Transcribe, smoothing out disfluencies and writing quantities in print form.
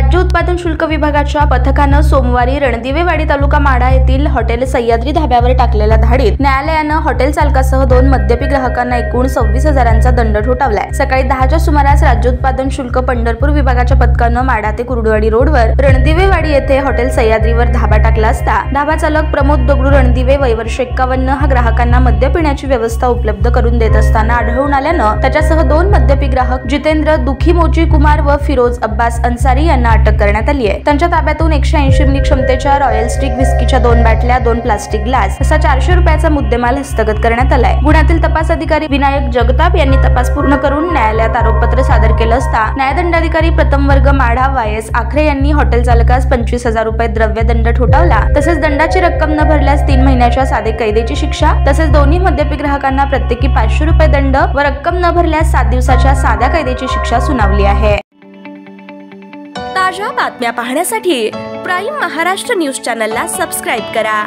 राज्य उत्पादन शुल्क विभागाच्या पथकानं सोमवारी रणदिवेवाडी तालुका माढा येथील हॉटेल सह्याद्री धाब्यावर टाकलेल्या धाडीत न्यायालयानं हॉटेल चालकासह 2 मद्यपी ग्राहकांना एकूण 26,000चा दंड ठोठावलाय। सकाळी 10च्या सुमारास राज्य उत्पादन शुल्क पंढरपूर विभागाच्या पथकानं माढा ते कुर्डुवाडी रोडवर रणदिवेवाडी येथे हॉटेल सह्याद्रीवर धाबा टाकला असता धाबा चालक प्रमोद दगडू रणदिवे वय वर्ष 51 हा ग्राहकांना मद्य पिण्याची व्यवस्था उपलब्ध करून देत असताना आढळून आल्यानं त्याच्यासह 2 मद्यपी ग्राहक जितेंद्र दुखीमोची कुमार व फिरोज अब्बास अन्सारी यांना अटक करण्यात आली आहे। त्यांच्या ताब्यातून 180 मिली क्षमतेच्या रॉयल स्टिक विस्कीच्या 2 बाटल्या, 2 प्लास्टिक ग्लास असा 400 रुपयाचा मुद्देमाल हस्तगत करण्यात आलाय। गुन्ह्यातील तपास अधिकारी विनायक जगताप यांनी तपास पूर्ण करून न्यायालयात आरोपपत्र सादर केलं असता न्यायदंडाधिकारी प्रथम वर्ग माढा वायस आखरे यांनी हॉटेल चालकास 25,000 रुपये द्रव्य दंड ठोठावला। तसेच दंडाची रक्कम न भरल्यास 3 महिन्याच्या साधे कैदेची शिक्षा तसेच दोन्ही मद्यपी ग्राहकांना प्रत्येकी 500 रुपये दंड व रक्कम न भरल्यास 7 दिवसाच्या साध्या कैदेची शिक्षा सुनावली आहे। ताज्या बातम्या पाहण्यासाठी प्राईम महाराष्ट्र न्यूज चॅनलला सबस्क्राइब करा।